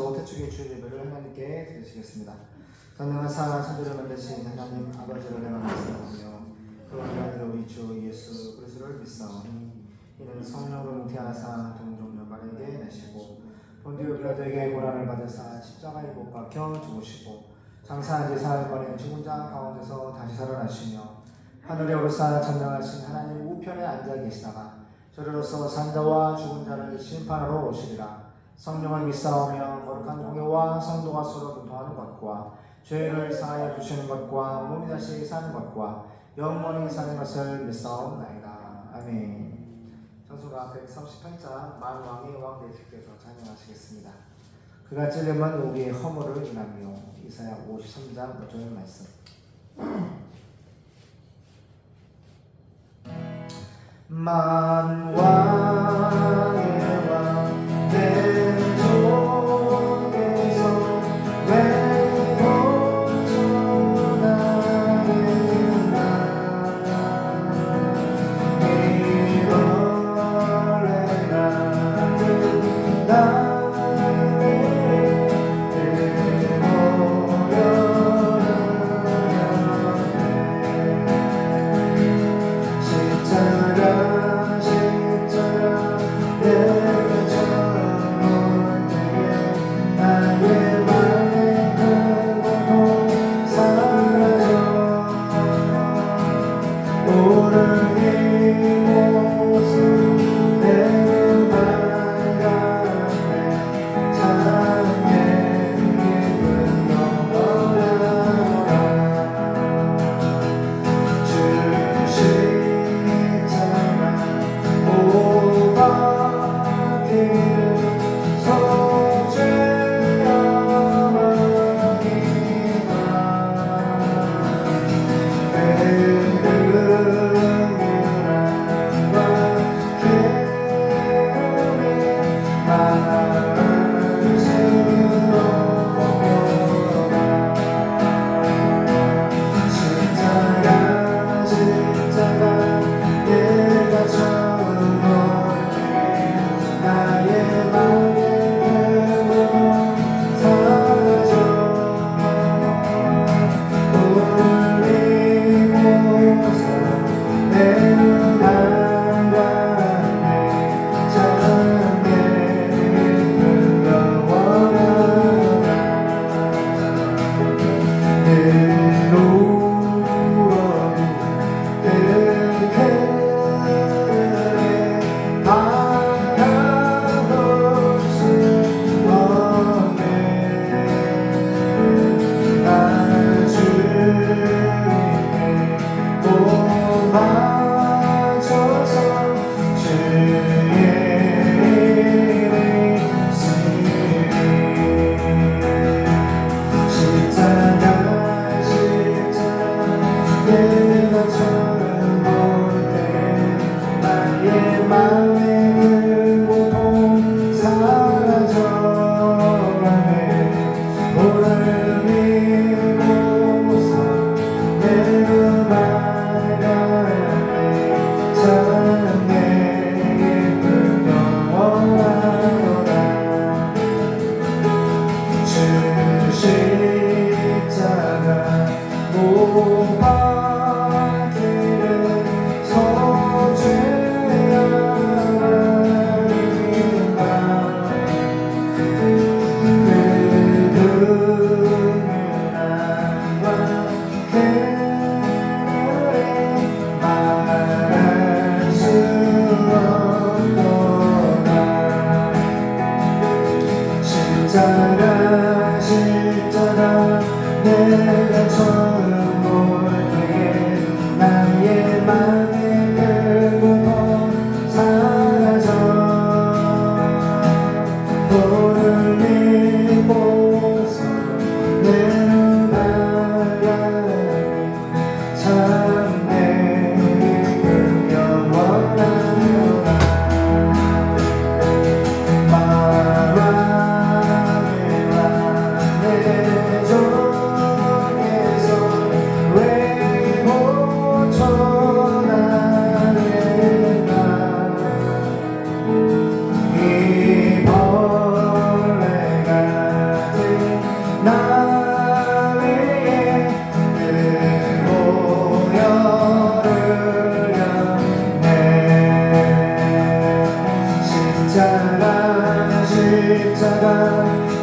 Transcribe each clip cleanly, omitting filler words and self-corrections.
하시고 태초의 주의 예배를 하나님께 드리시겠습니다. 전능한 사랑과 천지를 만드신 하나님 아버지를 내가 말씀하며 그 원하는 우리 주 예수 그리스도를 믿사오니 이는 성령으로 잉태하사 동정녀 마리아에게 내시고 본디오 빌라도에게 고난을 받으사 십자가에 못 박혀 죽으시고 장사한 지 사흘 만에 죽은 자 가운데서 다시 살아나시며 하늘에 오르사 전능하신 하나님 우편에 앉아 계시다가 저리로서 산자와 죽은 자를 심판하러 오시리라. 성령을 믿사오며 거룩한 공예와 성도가 서로 교통하는 것과 죄를 사하여 주시는 것과 몸이 다시 사는 것과 영원히 사는 것을 믿사옵나이다. 아멘. 전소가 138장 만왕의 왕 예수께서 찬양하시겠습니다. 그가 찔림은 우리의 허물을 인하며. 이사야 53장 5절 말씀. 만왕의 왕 내 속에서 외로운 전하는 나 이벌레 같은 나의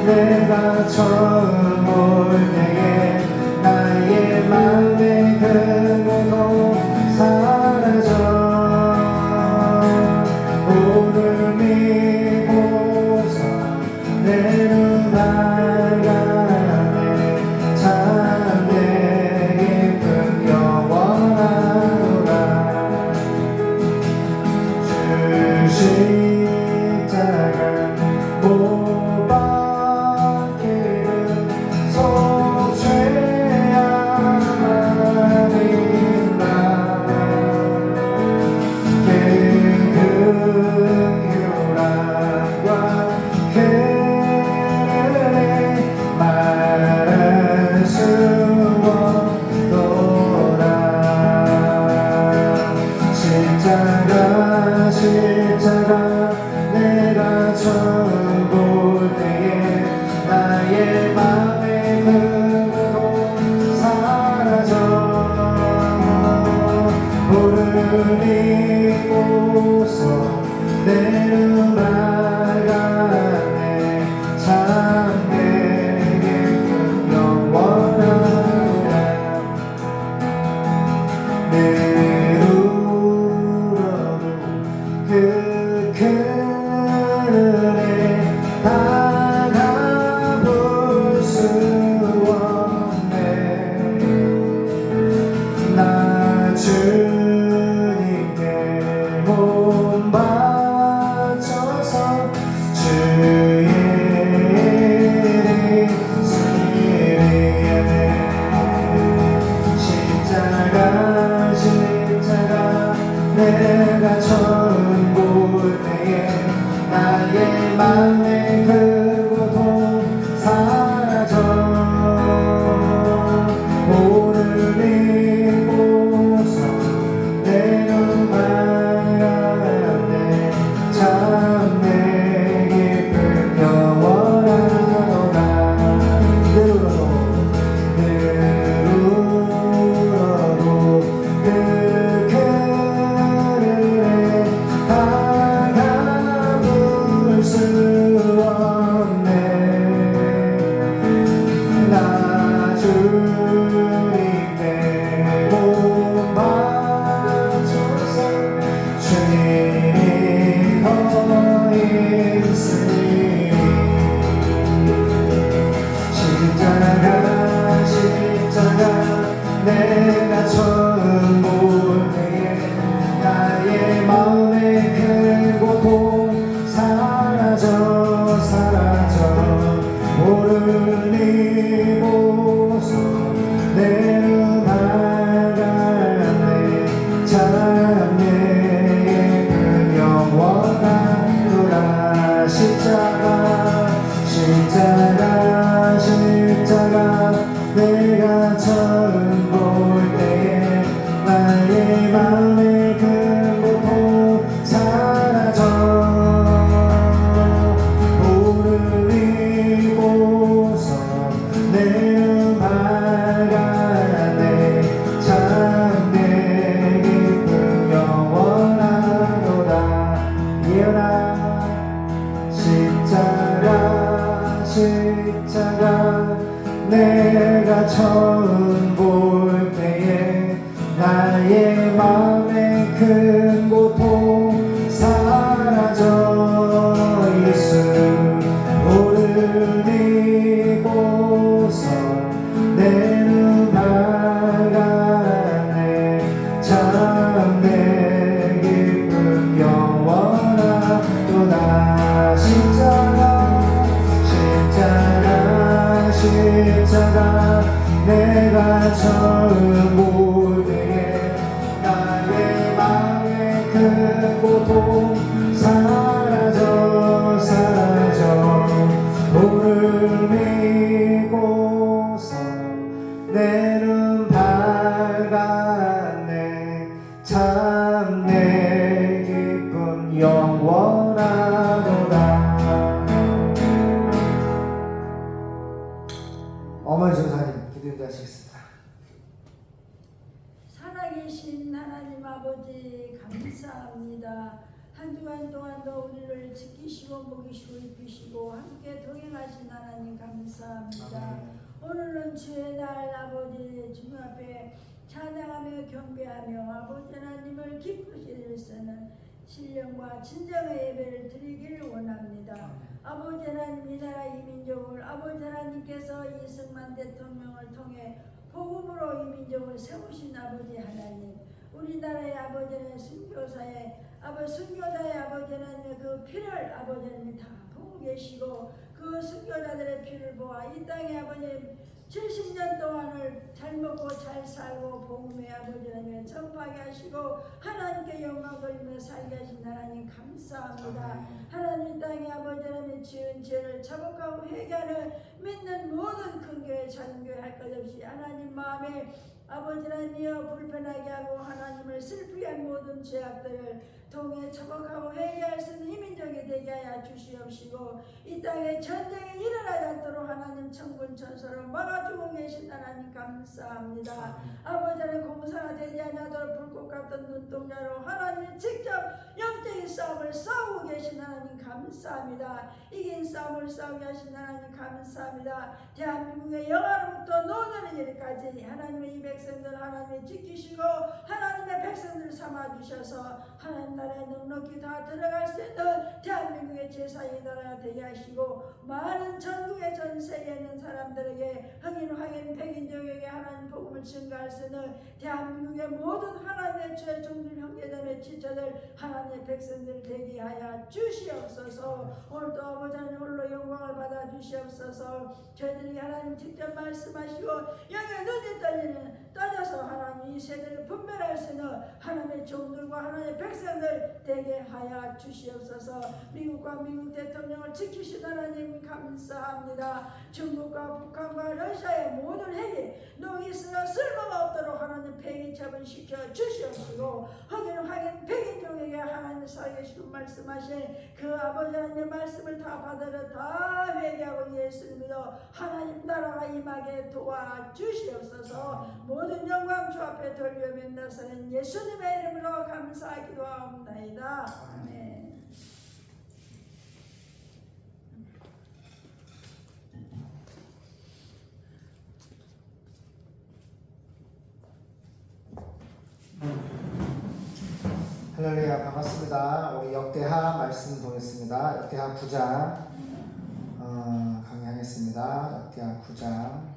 내가 처음 볼 때에 나의 맘의 그 고통 사라져 오늘 믿고서 내 눈 밝아내 참내 깊은 영원하노라 주 십자가 못 박히는 속죄야만 있나 그 긍휼함과 그를 말할 수 없도다 십자가 십자가 내가 처음 볼 때에 나의 맘의 그 고통 사라져 오늘 잊고서 내 눈 밝아내 참내 깊은 영원하노라 내 울어도 그 그늘에 다가볼 수 없네 나 주님께 몸 바쳐서 주의 일 있으리에 십자가 십자가 내가 처음 볼 때에 나의 맘의 그 고통 사라져 오늘 믿고서 내 눈 밝아내 참내 깊은 영원하노라 늘 울어도 그 그늘에 다가볼 수 없네 나 주님께 몸 바쳐서 주님이 더 있으리 십자가 십자가 내가 처음 볼 때에 나의 마음의 큰 고통 사라져 사라져 오늘 잊고서 내 눈 밝아내 참내 깊은 영원하노라 십자가 십자가 십자가 내가 처음 볼 때에 나의 맘의 그 고통 사라져 오늘 잊고서 내 눈 밝아내 참내 깊은 영원하노라 예언아 십자가 십자가 내가 처음 볼 때에 나의 맘의 큰 고통 사라져 예수 오늘 잊고서 내 눈 밝아내 참내 깊은 영원하도다 십자가 십자가 십자가 내가 처음 볼 때에 나의 맘의 큰 고통 사라져 사라져 오늘 믿고서 내 눈 밝아내 참내 기쁨 영원하도다. 어머니 전사님 기도 하시겠습니다. 살아계신 하나님 아버지 감사합니다. 한 주간 동안도 우리를 지키시고 먹이시고 입히시고 함께 동행하신 하나님 감사합니다. 오늘은 주의 날 아버지 주님 앞에 찬양하며 경배하며 아버지 하나님을 기쁘시게 쓰는 신령과 진정의 예배를 드리기를 원합니다. 아버지 하나님 이 나라 이 민족을 아버지 하나님께서 이승만 대통령을 통해 복음으로 이 민족을 세우신 아버지 하나님, 우리나라의 아버지는 순교사의 순교자의 아버지 하나님의 그 피를 아버지 하나님이 다 보고 계시고 그 순교자들의 피를 보아 이 땅에 아버지 70년 동안을 잘 먹고 잘 살고 복음의 아버지 하나님을 전파하게 하시고 하나님께 영광 돌리며 살게 하신 하나님 감사합니다. 하나님 땅에 아버지 하나님의 지은 죄를 자복하고 회개하는 믿는 모든 큰 교회 작은 교회 할 것 없이 하나님 마음에 아버지 하나님이여 불편하게 하고 하나님을 슬프게 한 모든 죄악들을 통해 처박하고 회개할 수 있는 이 민족이 되게 하여 주시옵시고 이 땅에 전쟁이 일어나지 않도록 하나님 천군 천사로 막아주고 계신 하나님 감사합니다. 아버지 하나님 공사가 되지 않도록 불꽃 같은 눈동자로 하나님 직접 영적인 싸움을 싸우고 계신 하나님 감사합니다. 이긴 싸움을 싸우게 하신 하나님 감사합니다. 대한민국의 영화로부터 노년의 일까지 하나님의 이 백성들 하나님이 지키시고 하나님의 백성들 삼아주셔서 하나님 나라에 넉넉히 다 들어갈 수 있는 대한민국의 제사의 나라가 되게 하시고 많은 전국의 전 세계에 있는 사람들에게 흑인 황인 백인족에게 하나님 복음을 증가할 수 있는 대한민국의 모든 하나님의 죄 종들 형제자매 지체들 하나님의 백성들 되게 하여 주시옵소서. 오늘도 아버지 하나님 홀로 영광을 받아 주시옵소서. 저희들이 하나님 직접 말씀하시고 영의 눈이 떠져서 하나님 이 세대를 분별할 수 있는 하나님의 종들과 하나님의 백성들 되게 하여 주시옵소서. 미국과 미국 대통령을 지키신 하나님 감사합니다. 중국과 북한과 러시아의 모든 핵이 농이스나 쓸모가 없도록 하나님 폐기 처분시켜 주시옵시고 흑인 황인 백인족에게 하나님 살아계시고 말씀하신 그 아버지 하나님의 말씀을 다 받아들여 다 회개하고 예수를 믿어 하나님 나라가 임하게 도와주시옵소서. 모든 영광 주 앞에 돌려 맨나서는 예수님의 이름으로 감사하기도 하옵나이다. 아멘. 할렐루야 반갑습니다. 우리 역대하 말씀 보겠습니다. 역대하 9장 강의하겠습니다. 역대하 9장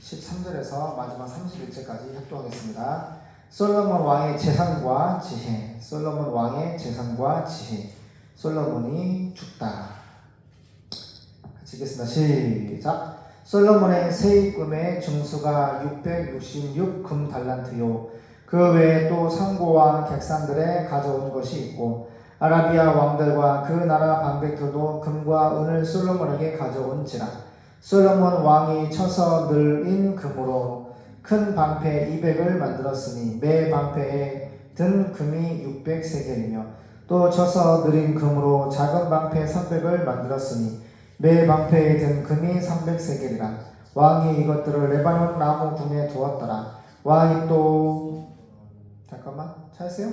13절에서 마지막 31절까지 협조하겠습니다. 솔로몬 왕의 재산과 지혜. 솔로몬 왕의 재산과 지혜. 솔로몬이 죽다. 같이 읽겠습니다. 시작. 솔로몬의 세입금의 중수가 666 금달란트요. 그 외에 또 상고와 객상들의 가져온 것이 있고 아라비아 왕들과 그 나라 방백들도 금과 은을 솔로몬에게 가져온지라. 솔로몬 왕이 쳐서 늘인 금으로 큰 방패 200을 만들었으니 매 방패에 든 금이 600세겔이며 또 쳐서 늘인 금으로 작은 방패 300을 만들었으니 매 방패에 든 금이 300세겔이라. 왕이 이것들을 레바논 나무 궁에 두었더라. 왕이 또 잠깐만 찾으세요.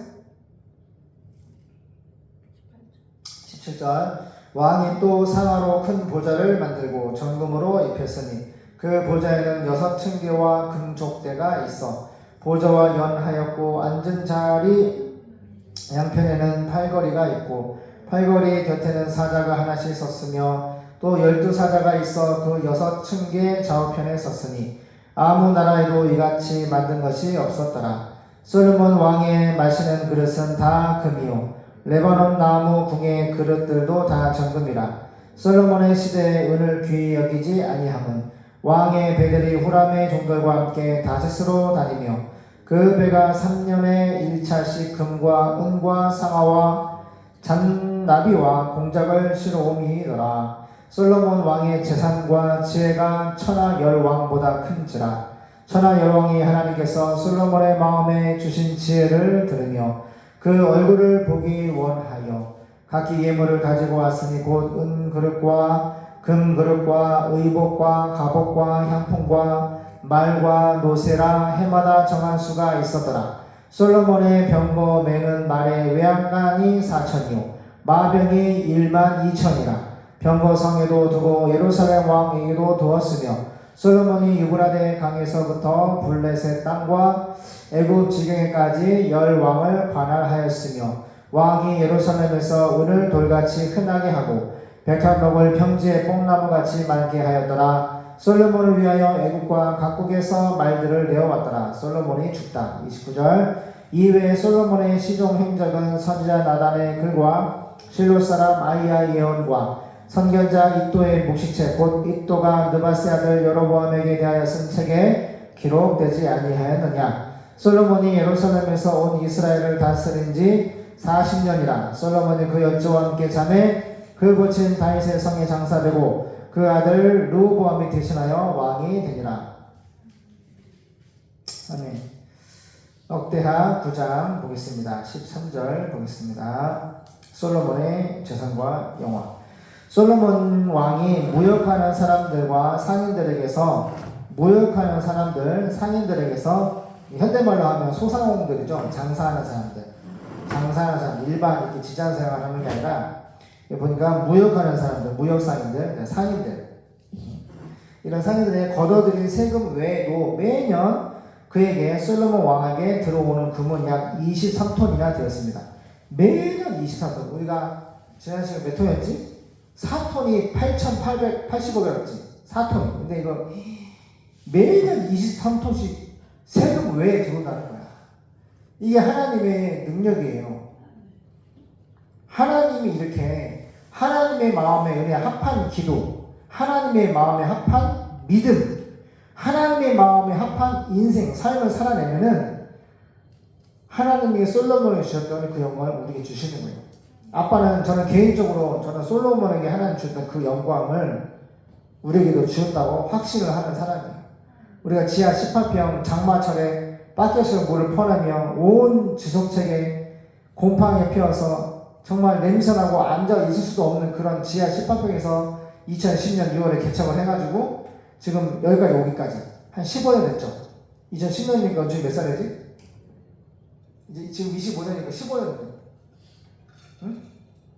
17절. 왕이 또 상아로 큰 보좌를 만들고 정금으로 입혔으니 그 보좌에는 6층계와 금족대가 있어 보좌와 연하였고 앉은 자리 양편에는 팔걸이가 있고 팔걸이 곁에는 사자가 하나씩 섰으며 또 12사자가 있어 그 6층계 좌우편에 섰으니 아무 나라에도 이같이 만든 것이 없었더라. 솔로몬 왕의 마시는 그릇은 다 금이요 레바논 나무 궁의 그릇들도 다 정금이라. 솔로몬의 시대에 은을 귀히 여기지 아니함은 왕의 배들이 후람의 종들과 함께 다시스로 다니며 그 배가 3년에 1차씩 금과 은과 상아와 잔나비와 공작을 실어오미더라. 솔로몬 왕의 재산과 지혜가 천하 열왕보다 큰지라. 천하 열왕이 하나님께서 솔로몬의 마음에 주신 지혜를 들으며 그 얼굴을 보기 원하여 각기 예물을 가지고 왔으니 곧 은그릇과 금그릇과 의복과 갑옷과 향품과 말과 노새라 해마다 정한 수가 있었더라. 솔로몬의 병거 맹은 말의 외양간이 4천이요 마병이 1만 2천이라. 병거 성에도 두고 예루살렘 왕에게도 두었으며 솔로몬이 유브라데 강에서부터 블레셋 땅과 애굽 지경에까지 10왕을 관할하였으며 왕이 예루살렘에서 은을 돌같이 흔하게 하고 백합목을 평지에 뽕나무같이 많게 하였더라. 솔로몬을 위하여 애국과 각국에서 말들을 내어왔더라. 솔로몬이 죽다. 29절. 이외에 솔로몬의 시종 행적은 선지자 나단의 글과 실로 사람 아이야 예언과 선견자 이또의 묵시책 곧 이또가 느바세 아들 여로보암에게 대하여 쓴 책에 기록되지 아니하였느냐. 솔로몬이 예루살렘에서 온 이스라엘을 다스린 지 40년이라. 솔로몬이 그 연조와 함께 잠에 그 고친 다윗의 성에 장사되고 그 아들 르호보암이 대신하여 왕이 되니라. 아멘. 역대하 9장 보겠습니다. 13절 보겠습니다. 솔로몬의 재산과 영화. 솔로몬 왕이 무역하는 사람들과 상인들에게서 현대말로 하면 소상공들이죠. 장사하는 사람들, 일반 이렇게 직장 생활을 하는 게 아니라 보니까 무역하는 사람들, 무역상인들, 상인들, 이런 상인들의 걷어들인 세금 외에도 매년 그에게 솔로몬 왕에게 들어오는 금은 약 23톤이나 되었습니다. 매년 23톤. 우리가 지난 시간 몇 톤이었지? 4톤이 8,880억이었지. 4톤이. 근데 이거 매년 23톤씩 세금 외에 들어온다는 거야. 이게 하나님의 능력이에요. 하나님이 이렇게 하나님의 마음에 은혜 합한 기도, 하나님의 마음에 합한 믿음, 하나님의 마음에 합한 인생, 삶을 살아내면은 하나님이 솔로몬에 주셨던 그 영광을 우리에게 주시는 거예요. 저는 개인적으로 솔로몬에게 하나님 주셨던 그 영광을 우리에게도 주셨다고 확신을 하는 사람이에요. 우리가 지하 18평 장마철에 바켓으로 물을 퍼내며 온 지속책에 곰팡이 피어서 정말 냄새나고 앉아 있을 수도 없는 그런 지하 18평에서 2010년 6월에 개척을 해가지고 지금 여기까지 오기까지 한 15년 됐죠. 2010년이니까 지금 몇 살이지? 이제 지금 25년이니까 15년. 응?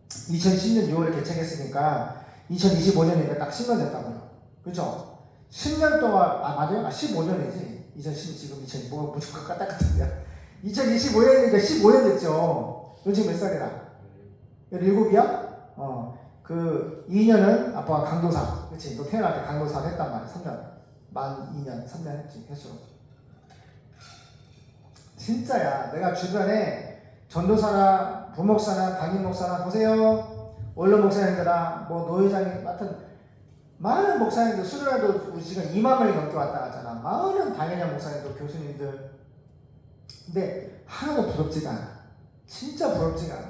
2010년 6월에 개척했으니까 2025년이니까 딱 10년 됐다고요. 그렇죠? 10년 동안 맞아요? 15년이지. 2010 지금 2000 뭐 무조건 까딱까딱이야. 2025년이니까 15년 됐죠. 너 지금 몇 살이라? 17이야? 그 2년은 아빠가 강도사. 그치? 너 태어날 때 강도사 했단 말이야. 3년. 만 2년, 3년 했지. 횟수로. 진짜야. 내가 주변에 전도사나 부목사나 담임목사나 보세요. 원로 목사님들아, 뭐 노회장님 같은 많은 목사님들 수련회도 우리 지금 2만 명이 넘게 왔다 갔잖아. 많은 당연한 목사님들, 교수님들. 근데 하나도 부럽지가 않아. 진짜 부럽지가 않아.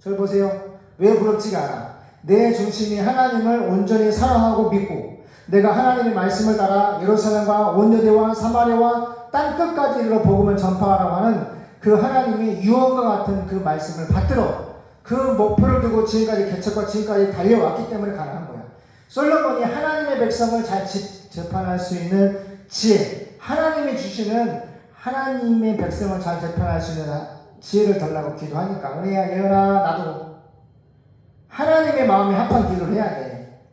저를 보세요. 왜 부럽지가 않아? 내 중심이 하나님을 온전히 사랑하고 믿고 내가 하나님의 말씀을 따라 예루살렘과 온 유대와 사마리아와 땅끝까지 이르러 복음을 전파하라고 하는 그 하나님의 유언과 같은 그 말씀을 받들어 그 목표를 두고 지금까지 개척과 지금까지 달려왔기 때문에 가능한 거야. 솔로몬이 하나님의 백성을 잘 재판할 수 있는 지혜, 하나님이 주시는 하나님의 백성을 잘 재판할 수 있는 지혜를 달라고 기도하니까 은혜야 예언아 나도 하나님의 마음에 합한 기도를 해야 돼.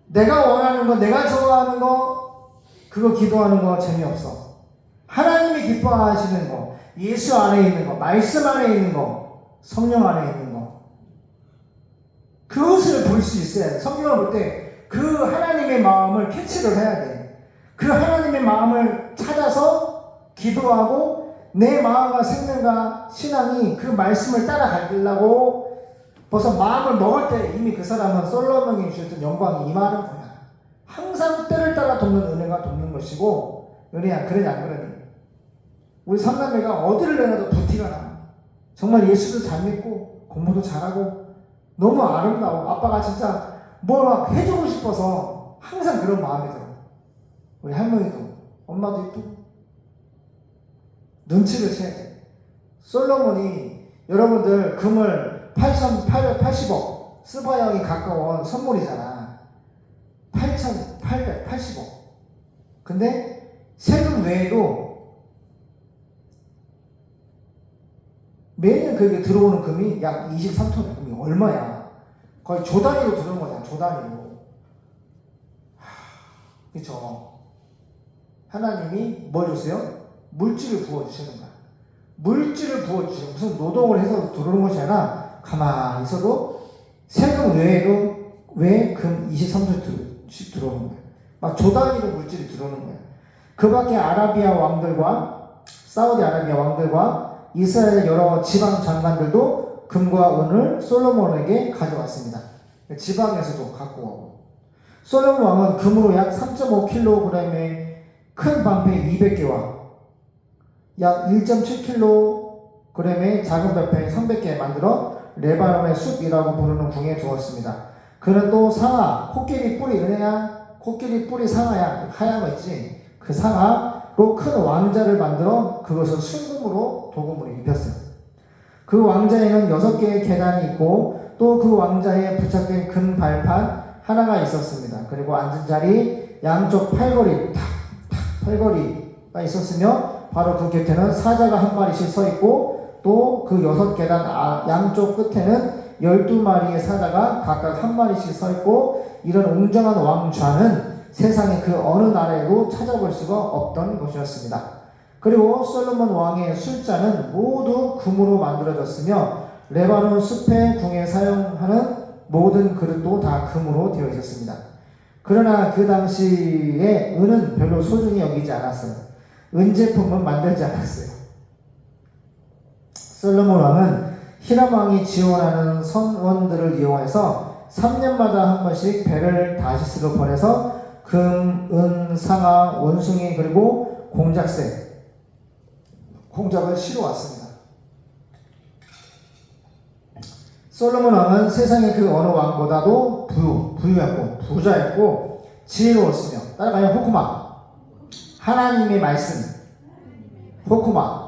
내가 원하는 거, 내가 좋아하는 거 그거 기도하는 거 재미없어. 하나님이 기뻐하시는 거, 예수 안에 있는 거, 말씀 안에 있는 거, 성령 안에 있는 거 그것을 볼 수 있어야 돼. 성경을 볼 때 그 하나님의 마음을 캐치를 해야 돼. 그 하나님의 마음을 찾아서 기도하고 내 마음과 생명과 신앙이 그 말씀을 따라가려고 벌써 마음을 먹을 때 이미 그 사람은 솔로몬이 주셨던 영광이 임하는 거야. 항상 때를 따라 돕는 은혜가 돕는 것이고 은혜야 그러냐 안 그러니? 우리 삼남매가 어디를 내놔도 부티가 나. 정말 예수도 잘 믿고 공부도 잘하고 너무 아름다워. 아빠가 진짜 뭘 막 해주고 싶어서 항상 그런 마음이 들어. 우리 할머니도 엄마도 이쁘고 눈치를 채야 돼. 솔로몬이 여러분들 금을 8,880억 스바형이 가까운 선물이잖아. 8,880억. 근데 세금 외에도 매년 그게 들어오는 금이 약 23톤 금이 얼마야? 거의 조 단위로 들어오는 거잖아. 조 단위로. 그렇죠. 하나님이 뭘 주세요? 물질을 부어주시는 거야. 물질을 부어주시는, 무슨 노동을 해서 들어오는 것이 아니라 가만히 있어도 세금 외에도 왜 금 23톤씩 들어오는 거야. 막 조 단위로 물질이 들어오는 거야. 그 밖에 아라비아 왕들과 사우디 아라비아 왕들과 이스라엘 여러 지방 장관들도 금과 은을 솔로몬에게 가져왔습니다. 지방에서도 갖고 오고. 솔로몬 왕은 금으로 약 3.5kg의 큰 방패 200개와 약 1.7kg의 작은 방패 300개 만들어 레바논의 숲이라고 부르는 궁에 두었습니다. 그는 또 상아, 코끼리 뿔이 은혜야, 코끼리 뿔이 상아야, 하얀 거 있지? 그 상아로 큰 왕자를 만들어 그것을 순금으로 도금으로 입혔어요. 그 왕자에는 6개의 계단이 있고 또 그 왕자에 부착된 금 발판 하나가 있었습니다. 그리고 앉은 자리 양쪽 팔걸이 팔걸이가 있었으며 바로 그 곁에는 사자가 한 마리씩 서 있고 또 그 6계단 양쪽 끝에는 12마리의 사자가 각각 한 마리씩 서 있고 이런 웅장한 왕좌는 세상의 그 어느 나라에도 찾아볼 수가 없던 것이었습니다. 그리고 솔로몬 왕의 술잔은 모두 금으로 만들어졌으며 레바논 숲의 궁에 사용하는 모든 그릇도 다 금으로 되어 있었습니다. 그러나 그 당시에 은은 별로 소중히 여기지 않았어요. 은 제품은 만들지 않았어요. 솔로몬 왕은 히람 왕이 지원하는 성원들을 이용해서 3년마다 한 번씩 배를 다시스로 보내서 금, 은, 상아, 원숭이 그리고 공작을 실어 왔습니다. 솔로몬 왕은 세상의 그 어느 왕보다도 부유했고 부자였고 지혜로웠으며 따라가요. 호쿠마, 하나님의 말씀, 호쿠마.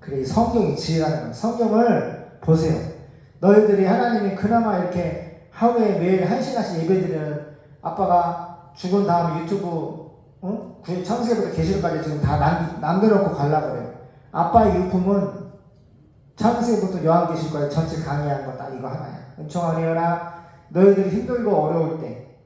그래, 이 성경이 지혜라는 거예요. 성경을 보세요. 너희들이 하나님이 그나마 이렇게 하루에 매일 1시간씩 예배드리는, 아빠가 죽은 다음 유튜브 창세기부터 계시록까지 지금 다 남겨놓고 가려고 그래요. 아빠의 유품은 창세기부터 요한계시록까지 전체 강의하는 거 딱 이거 하나야. 은총하리여라. 너희들이 힘들고 어려울 때,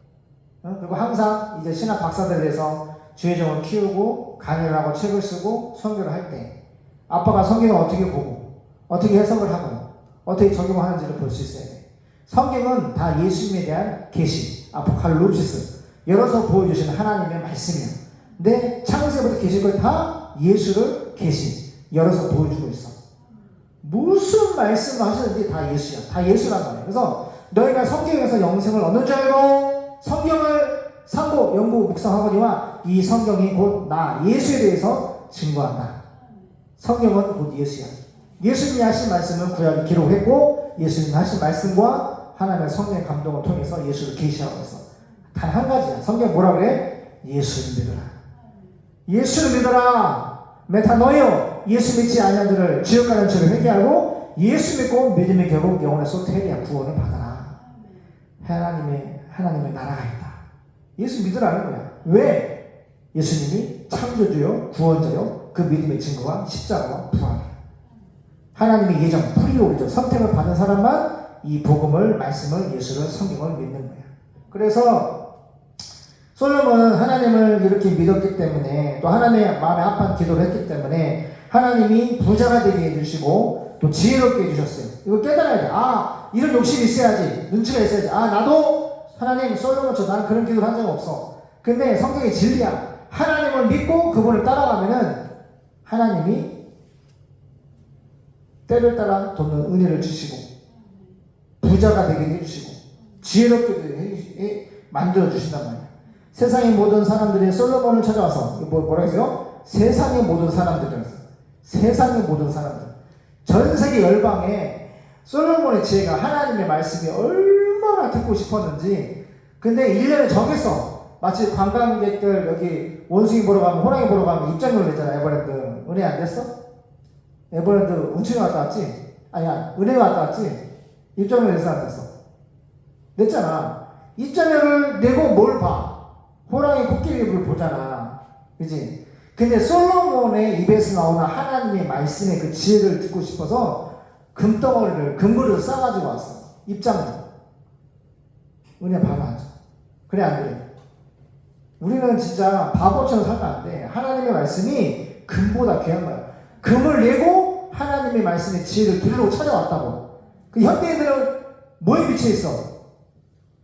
그리고 항상 이제 신학 박사들 돼서 주의 종을 키우고 강의를 하고 책을 쓰고 선교를 할 때 아빠가 성경을 어떻게 보고 어떻게 해석을 하고 어떻게 적용하는지를 볼 수 있어야 돼. 성경은 다 예수님에 대한 계시, 아포칼립시스, 열어서 보여주시는 하나님의 말씀이야. 근데 창세부터 계시록까지 다 예수를 계시, 열어서 보여주고 있어. 무슨 말씀을 하시는지 다 예수야. 다 예수란 말이야. 그래서 너희가 성경에서 영생을 얻는 줄 알고 성경을 상고 연구 묵상하거니와 이 성경이 곧 나 예수에 대해서 증거한다. 성경은 곧 예수야. 예수님이 하신 말씀은 구약에 기록했고 예수님이 하신 말씀과 하나님의 성령의 감동을 통해서 예수를 계시하고 있어. 단 한 가지야. 성경 뭐라 그래? 예수를 믿어라. 예수를 믿어라. 메타노이오. 예수 믿지 아니한 자를 지옥 가는 죄를 회개하고 예수 믿고 믿음의 결국 영혼의 소테리아 구원을 받아라. 하나님의 나라가 있다. 예수 믿으라는 거야. 왜? 예수님이 창조주요 구원자요 그 믿음의 증거와 십자가와 부활이야. 하나님의 예정 프리오리죠. 선택을 받은 사람만 이 복음을, 말씀을, 예수를, 성경을 믿는 거야. 그래서 솔로몬은 하나님을 이렇게 믿었기 때문에 또 하나님의 마음에 합한 기도를 했기 때문에 하나님이 부자가 되게 해주시고 또 지혜롭게 해주셨어요. 이거 깨달아야 돼. 아, 이런 욕심이 있어야지. 눈치가 있어야지. 아, 나도 하나님 솔로몬처럼 나는 그런 기도를 한 적 없어. 근데 성경의 진리야. 하나님을 믿고 그분을 따라가면은 하나님이 때를 따라 돕는 은혜를 주시고 부자가 되게 해주시고 지혜롭게 만들어 주신단 말이야. 세상의 모든 사람들이 솔로몬을 찾아와서 뭐라 했어요? 세상의 모든 사람들. 전 세계 열방에 솔로몬의 지혜가, 하나님의 말씀이 얼마나 듣고 싶었는지. 근데 1년에 정했어. 마치 관광객들 여기 원숭이 보러 가면, 호랑이 보러 가면 입장료를 내잖아. 에버랜드 은혜 안 됐어? 에버랜드 운치가 왔다 왔지? 아니야, 은혜 왔다 왔지? 입장료 냈어 안 냈어? 냈잖아. 입장료를 내고 뭘 봐? 호랑이 코끼리를 보잖아. 그치? 근데 솔로몬의 입에서 나오는 하나님의 말씀의 그 지혜를 듣고 싶어서 금덩어리를 금그릇 싸가지고 왔어. 입장료. 은혜 받아야죠. 그래 안 그래? 우리는 진짜 바보처럼 살면 안 돼. 하나님의 말씀이 금보다 귀한 거야. 금을 내고 하나님의 말씀의 지혜를 들으러 찾아왔다고. 그 현대인들은 뭐에 미쳐 있어?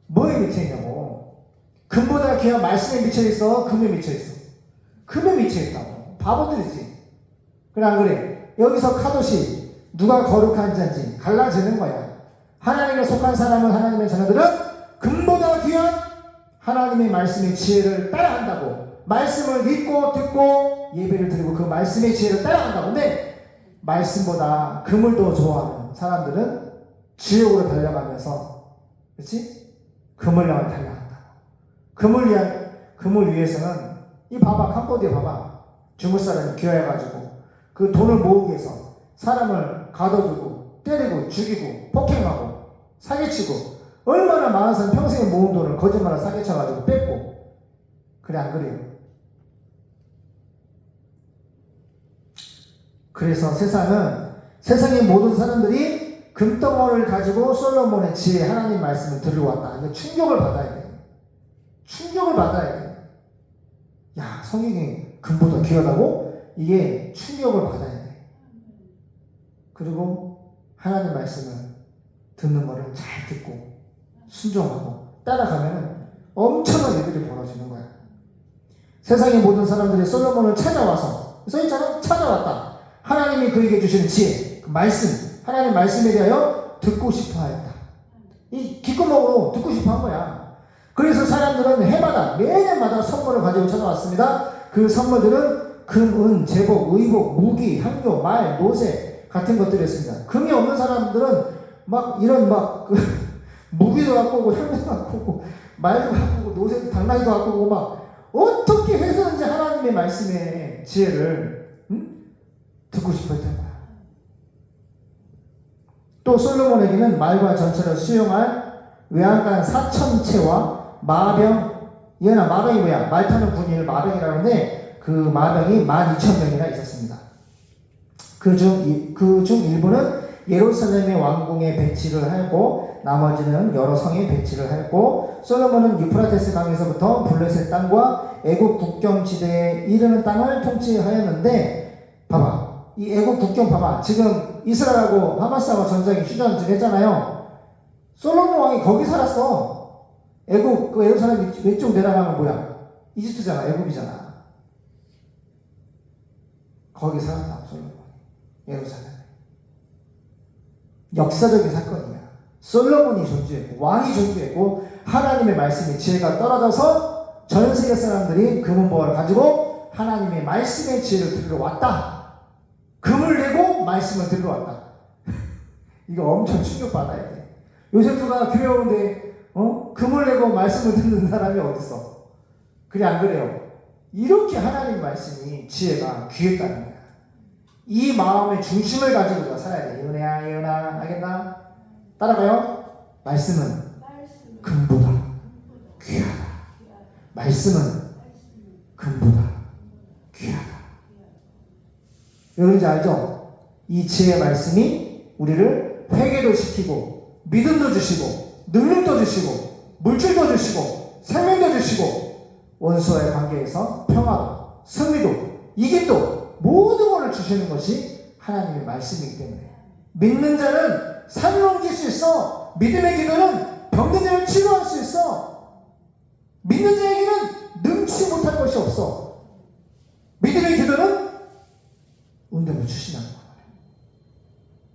뭐에 미쳐 있냐고. 금보다 귀한 말씀에 미쳐 있어? 금에 미쳐 있어? 금에 미쳐 있다고. 바보들이지. 그래 안 그래? 여기서 카도시 누가 거룩한 자인지 갈라지는 거야. 하나님에 속한 사람은 하나님의 자녀들은 금보다 귀한 하나님의 말씀의 지혜를 따라간다고. 말씀을 믿고 듣고 예배를 드리고 그 말씀의 지혜를 따라간다고. 근데 말씀보다 금을 더 좋아하는 사람들은 지옥으로 달려가면서, 그렇지? 금을 향해 달려간다고. 금을 위해서는 이 봐봐, 캄보디아 봐봐. 중국 사람이 귀화해가지고 그 돈을 모으기 위해서 사람을 가둬두고 때리고 죽이고 폭행하고 사기치고, 얼마나 많은 사람 평생에 모은 돈을 거짓말로 사기쳐가지고 뺏고. 그래 안 그래요? 그래서 세상의 모든 사람들이 금덩어리를 가지고 솔로몬의 지혜, 하나님 말씀을 들으러 왔다. 이거 충격을 받아야 돼. 충격을 받아야 돼. 야, 성경이 금보다 귀하다고? 이게 충격을 받아야 돼. 그리고 하나님 말씀을 듣는 거를 잘 듣고 순종하고 따라가면 엄청난 일들이 벌어지는 거야. 세상의 모든 사람들이 솔로몬을 찾아와서, 써있잖아? 찾아왔다. 하나님이 그에게 주시는 지혜, 그 말씀, 하나님 말씀에 대하여 듣고 싶어 하였다. 이 귓구멍으로 듣고 싶어 한 거야. 그래서 사람들은 해마다, 매년마다 선물을 가지고 찾아왔습니다. 그 선물들은 금, 은, 제복, 의복, 무기, 향료, 말, 노새 같은 것들이었습니다. 금이 없는 사람들은 막 이런 무기도 갖고 오고, 향료도 갖고 오고, 말도 갖고 오고, 노새도 당나귀도 갖고 오고, 막 어떻게 해서든지 하나님의 말씀의 지혜를 듣고 싶어 했던 거야. 또 솔로몬에게는 말과 전차를 수용할 외양간 4,000채와 마병, 얘나 마병이 뭐야? 말 타는 군인을 마병이라고 하는데 그 마병이 12,000명이나 있었습니다. 그 중 일부는 예루살렘의 왕궁에 배치를 하였고 나머지는 여러 성에 배치를 하였고, 솔로몬은 유프라테스 강에서부터 블레셋 땅과 애국 국경 지대에 이르는 땅을 통치하였는데, 봐봐, 이 애국 국경 봐봐. 지금 이스라엘하고 하마스하고 전쟁이 휴전 좀 했잖아요. 솔로몬 왕이 거기 살았어. 애국, 그 예루살렘 왼쪽 내려가면 뭐야? 이집트잖아. 애국이잖아. 거기 살았다, 솔로몬. 예루살렘. 역사적인 사건이야. 솔로몬이 존재했고 왕이 존재했고 하나님의 말씀의 지혜가 떨어져서 전 세계 사람들이 금은보화를 가지고 하나님의 말씀의 지혜를 들으러 왔다. 금을 내고 말씀을 들으러 왔다. 이거 엄청 충격받아야 돼. 요새 누가 교회 오는데 금을 내고 말씀을 듣는 사람이 어딨어? 그래 안 그래요? 이렇게 하나님 말씀이 지혜가 귀했다는 거야. 이 마음의 중심을 가지고 살아야 돼. 은혜야, 예은아, 알겠나? 따라가요. 말씀은 금보다 귀하다. 말씀은 금보다 귀하다. 여러분이 알죠? 이 지혜의 말씀이 우리를 회개도 시키고 믿음도 주시고 능력도 주시고 물질도 주시고 생명도 주시고 원수와의 관계에서 평화도 승리도 이김도 모든 것을 주시는 것이 하나님의 말씀이기 때문에 믿는 자는 산을 옮길 수 있어. 믿음의 기도는 병든 자를 치료할 수 있어. 믿는 자에게는 능치 못할 것이 없어. 믿음의 기도는 응답을 주신다는 거야.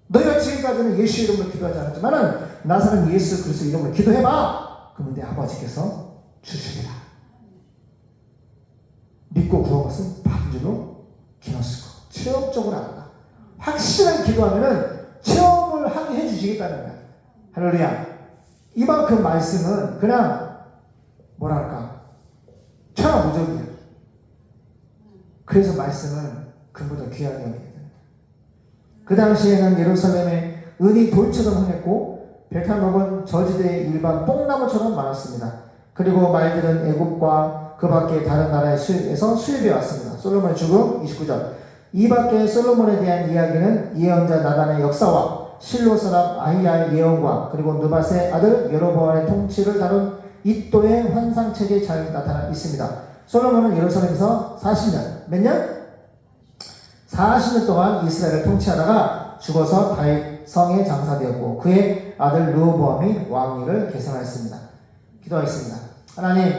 너희가 지금까지는 예수 이름으로 기도하지 않았지만은 나사렛 예수 그리스도 이름으로 기도해봐. 그러면 내 아버지께서 주시리라. 믿고 구한 것은 받은 줄로 기노스고 체험적으로 알아. 확실한 기도하면은 체험을 하게 해주시겠다는 거야. 할렐루야. 이만큼 말씀은 그냥 뭐랄까 천하무적이야. 그래서 말씀은 금보다 귀하게 여기게 됩니다. 그 당시에는 예루살렘에 은이 돌처럼 흔했고 백향목은 저지대의 일반 뽕나무처럼 많았습니다. 그리고 말들은 애굽과 그 밖에 다른 나라에서 수입해 왔습니다. 솔로몬의 죽음 29절. 이 밖에 솔로몬에 대한 이야기는 예언자 나단의 역사와 실로 사람 아히야의 예언과 그리고 느밧의 아들 여로보암의 통치를 다룬 이또의 환상책에 잘 나타나 있습니다. 솔로몬은 예루살렘에서 40년, 몇 년? 40년 동안 이스라엘을 통치하다가 죽어서 다윗 성에 장사되었고 그의 아들 르호보암이 왕위를 계승하였습니다. 기도하겠습니다. 하나님,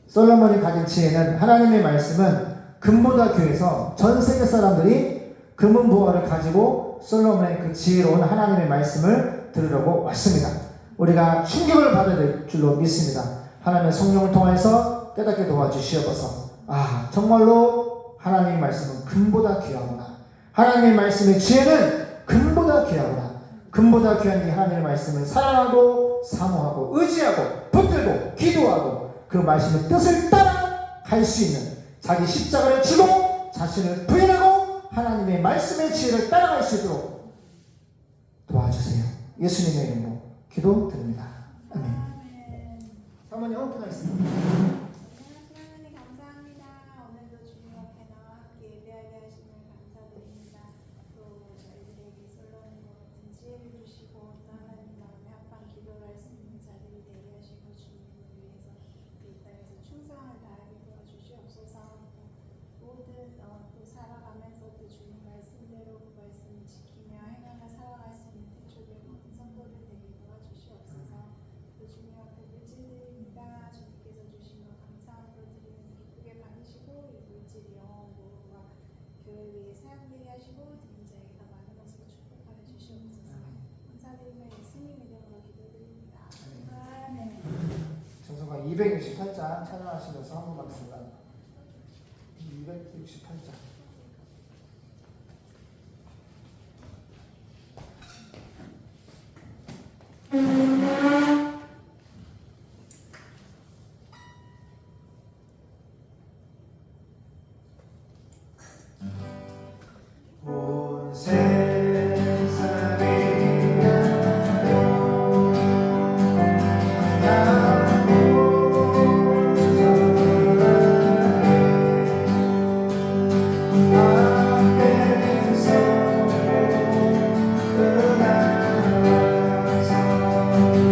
솔로몬이 가진 지혜는 하나님의 말씀은 금보다 귀해서 전 세계 사람들이 금은보화를 가지고 솔로몬의 그 지혜로운 하나님의 말씀을 들으려고 왔습니다. 우리가 충격을 받아야 될 줄로 믿습니다. 하나님의 성령을 통해서 깨닫게 도와주시옵소서. 정말로 하나님의 말씀은 금보다 귀하구나. 하나님의 말씀의 지혜는 금보다 귀하구나. 금보다 귀한 이 하나님의 말씀을 사랑하고 사모하고 의지하고 붙들고 기도하고 그 말씀의 뜻을 따라 갈 수 있는 자기 십자가를 지고 자신을 부인하고 하나님의 말씀의 지혜를 따라갈 수 있도록 도와주세요. 예수님의 이름으로 기도드립니다. 아멘. 사모님 오픈하겠습니다. 하나님 감사합니다. 오늘도 주님 앞에 나와 함께 예배하게 하심을 감사드립니다. 또 저희들에게 솔로몬과 같은 지혜를 주시고 또 하나님 마음에 합한 기도를 할 수 있는 자들이 되게 하시고 주님을 위해서 이 땅에서 충성을 다하게 도와주시옵소서. 모든 또 살아가면서 또 주님 말씀대로 그 말씀을 지키며 행하며 살아갈 수 있는 대초된 모든 성도들 되게 도와주시옵소서. 또 주님 앞에 물질드립니다. 주님께서 주신 것 감사함으로 드리는 기쁘게 받으시고 이 물질이 영원으로와 교회 위에 사용되게 하시고 드린 자에게 더 많은 것으로 축복하여 주시옵소서. 감사드리며 예수님 이름으로 기도드립니다. 아멘. 정성과 268장 찬양하시면서 한번 받겠습니다. 268장. 온 세상이 앞에서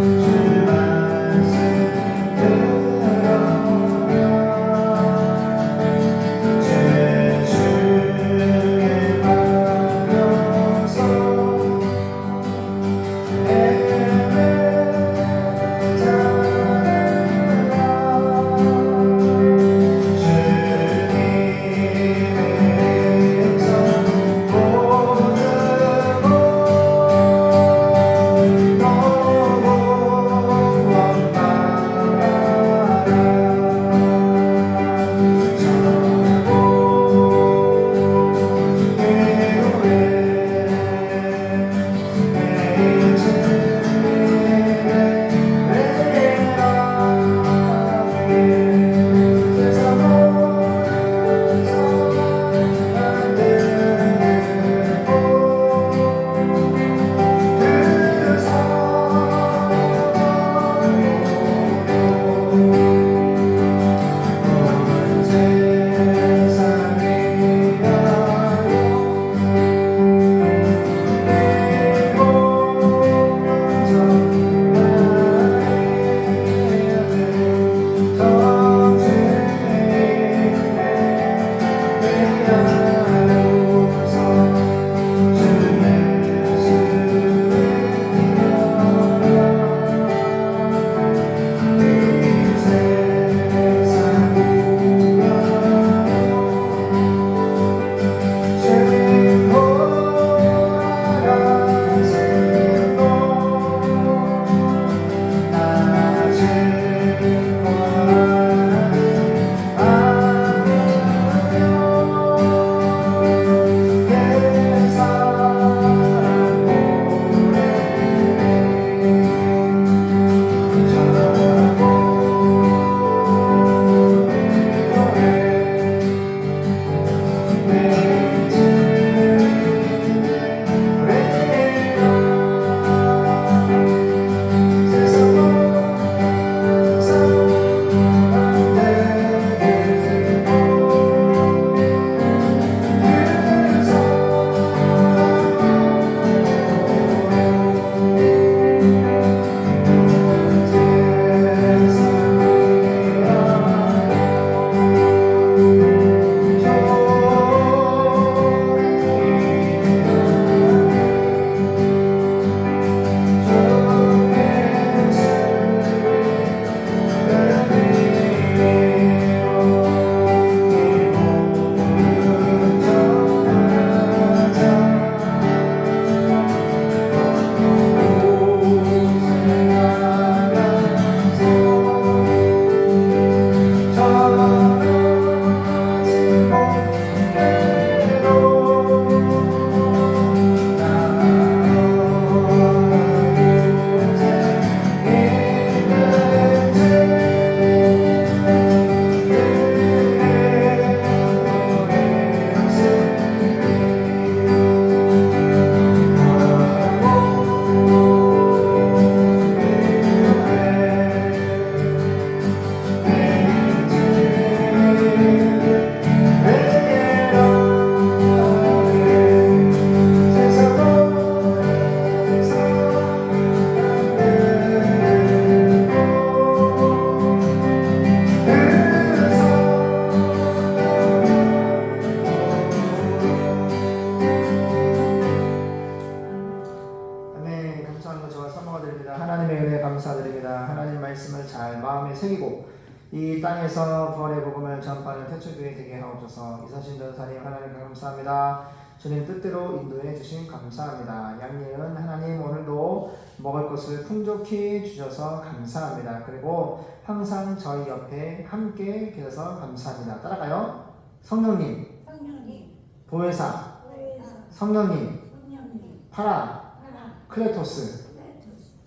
이 땅에서 부활의 복음을 전파하는 태초교회 되게 하옵소서. 이사신 전사님 하나님 감사합니다. 주님 뜻대로 인도해 주신 감사합니다. 양예은 하나님 오늘도 먹을 것을 풍족히 주셔서 감사합니다. 그리고 항상 저희 옆에 함께 계셔서 감사합니다. 따라가요. 성령님, 성령님, 보혜사, 보혜사, 성령님, 성령님, 파라클레토스,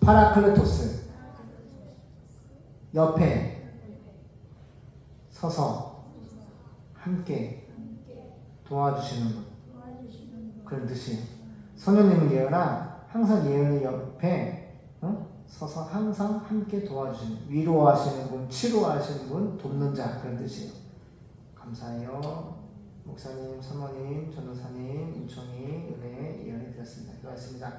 파라클레토스, 파라클레토스 옆에 서서 함께 함께 도와주시는 분, 도와주시는 분. 그런 뜻이에요. 성령님은 예은아 항상 예은의 옆에 서서 항상 함께 도와주시는, 위로하시는 분, 치료하시는 분, 돕는 자, 그런 뜻이에요. 감사해요. 목사님, 사모님, 전도사님, 은총이 은혜 예언해 드렸습니다. 기도하겠습니다.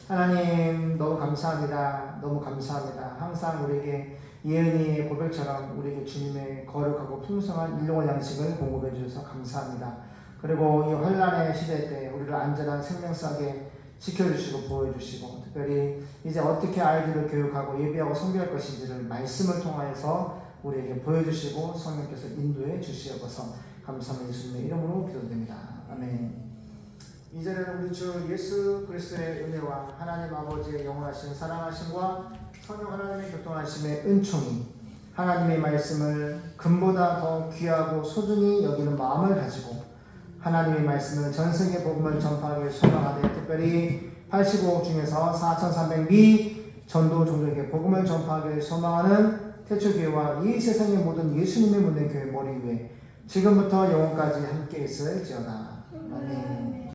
하나님 너무 감사합니다. 너무 감사합니다. 항상 우리에게 예은이의 고백처럼 우리에게 주님의 거룩하고 풍성한 일용할 양식을 공급해 주셔서 감사합니다. 그리고 이 환난의 시대 때 우리를 안전한 생명싸게 지켜주시고 보호해주시고, 특별히 이제 어떻게 아이들을 교육하고 예비하고 섬겨할 것인지를 말씀을 통하여서 우리에게 보여주시고 성령께서 인도해 주시옵소서. 감사합니다. 예수님의 이름으로 기도드립니다. 아멘. 이제는 우리 주 예수 그리스도의 은혜와 하나님 아버지의 영원하신 사랑하심과 성령 하나님의 교통하심의 은총이, 하나님의 말씀을 금보다 더 귀하고 소중히 여기는 마음을 가지고 하나님의 말씀을 전세계 복음을 전파하기 소망하되, 특별히 85억 중에서 4,300미 전도 종족에게 복음을 전파하기 소망하는 태초교회와 이 세상의 모든 예수님의 묻는 교회 머리 위에 지금부터 영원까지 함께 있을지어다. 아멘.